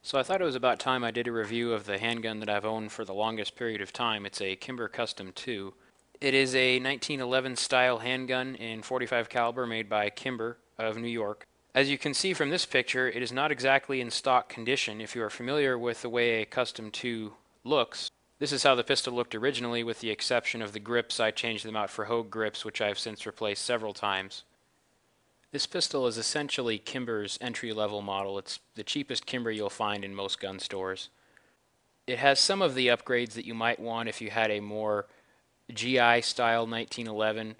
So I thought it was about time I did a review of the handgun that I've owned for the longest period of time. It's a Kimber Custom 2. It is a 1911 style handgun in .45 caliber made by Kimber of New York. As you can see from this picture, it is not exactly in stock condition. If you are familiar with the way a Custom 2 looks, this is how the pistol looked originally, with the exception of the grips. I changed them out for Hogue grips, which I've since replaced several times. This pistol is essentially Kimber's entry-level model. It's the cheapest Kimber you'll find in most gun stores. It has some of the upgrades that you might want if you had a more GI-style 1911.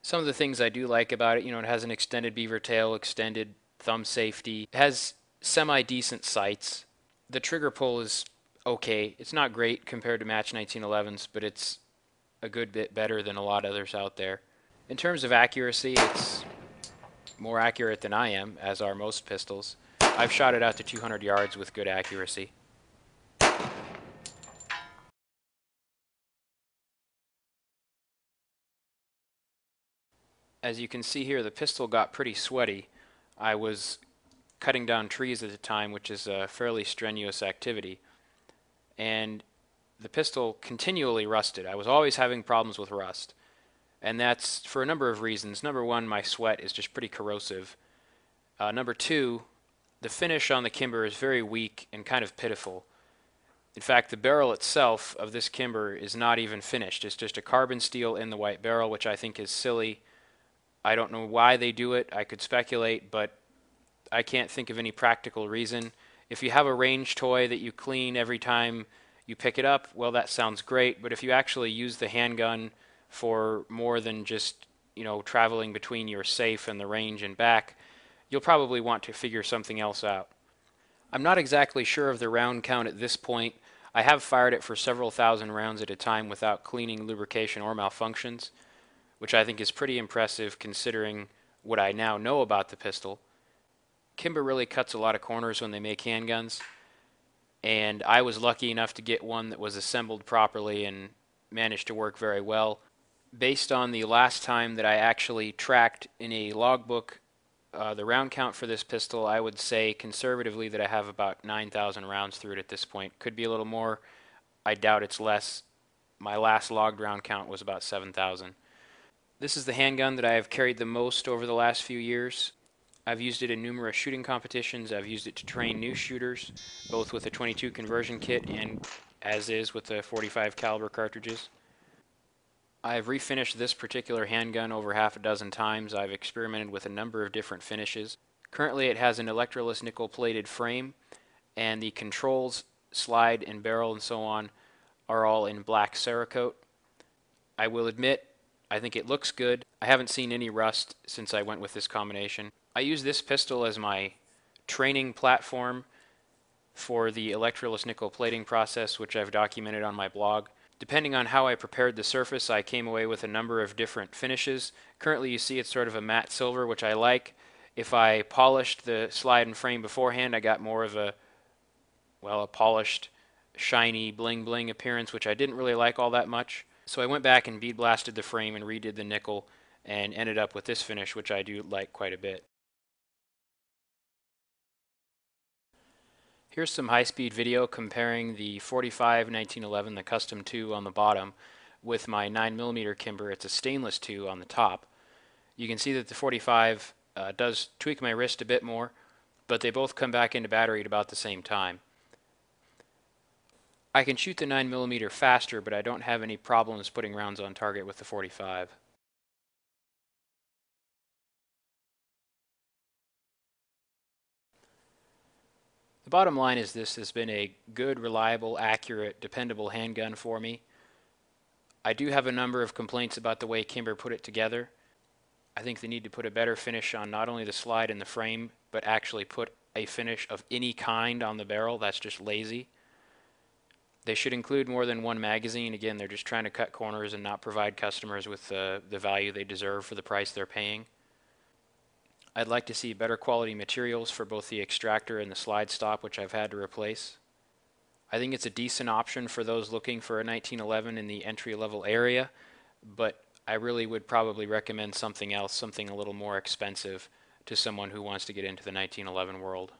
Some of the things I do like about it, it has an extended beaver tail, extended thumb safety. It has semi-decent sights. The trigger pull is okay. It's not great compared to match 1911s, but it's a good bit better than a lot of others out there. In terms of accuracy, it's more accurate than I am, as are most pistols. I've shot it out to 200 yards with good accuracy. As you can see here, the pistol got pretty sweaty. I was cutting down trees at the time, which is a fairly strenuous activity, and the pistol continually rusted. I was always having problems with rust, and that's for a number of reasons. Number one, my sweat is just pretty corrosive. Number two, the finish on the Kimber is very weak and kind of pitiful. In fact, the barrel itself of this Kimber is not even finished. It's just a carbon steel in the white barrel, which I think is silly. I don't know why they do it. I could speculate, but I can't think of any practical reason. If you have a range toy that you clean every time you pick it up, well, that sounds great. But if you actually use the handgun for more than just, traveling between your safe and the range and back, you'll probably want to figure something else out. I'm not exactly sure of the round count at this point. I have fired it for several thousand rounds at a time without cleaning, lubrication, or malfunctions, which I think is pretty impressive considering what I now know about the pistol. Kimber really cuts a lot of corners when they make handguns, and I was lucky enough to get one that was assembled properly and managed to work very well. Based on the last time that I actually tracked in a logbook the round count for this pistol, I would say conservatively that I have about 9,000 rounds through it at this point. Could be a little more. I doubt it's less. My last logged round count was about 7,000. This is the handgun that I have carried the most over the last few years. I've used it in numerous shooting competitions. I've used it to train new shooters, both with a .22 conversion kit and as is with the .45 caliber cartridges. I've refinished this particular handgun over half a dozen times. I've experimented with a number of different finishes. Currently it has an electroless nickel-plated frame, and the controls, slide, and barrel and so on are all in black Cerakote. I will admit, I think it looks good. I haven't seen any rust since I went with this combination. I use this pistol as my training platform for the electroless nickel plating process, which I've documented on my blog. Depending on how I prepared the surface, I came away with a number of different finishes. Currently you see it's sort of a matte silver, which I like. If I polished the slide and frame beforehand, I got more of a polished, shiny, bling-bling appearance, which I didn't really like all that much. So I went back and bead blasted the frame and redid the nickel and ended up with this finish, which I do like quite a bit. Here's some high-speed video comparing the .45 1911, the Custom 2 on the bottom, with my 9mm Kimber. It's a stainless 2 on the top. You can see that the .45 does tweak my wrist a bit more, but they both come back into battery at about the same time. I can shoot the 9mm faster, but I don't have any problems putting rounds on target with the .45. The bottom line is this has been a good, reliable, accurate, dependable handgun for me. I do have a number of complaints about the way Kimber put it together. I think they need to put a better finish on not only the slide and the frame, but actually put a finish of any kind on the barrel. That's just lazy. They should include more than one magazine. Again, they're just trying to cut corners and not provide customers with the value they deserve for the price they're paying. I'd like to see better quality materials for both the extractor and the slide stop, which I've had to replace. I think it's a decent option for those looking for a 1911 in the entry-level area, but I really would probably recommend something else, something a little more expensive to someone who wants to get into the 1911 world.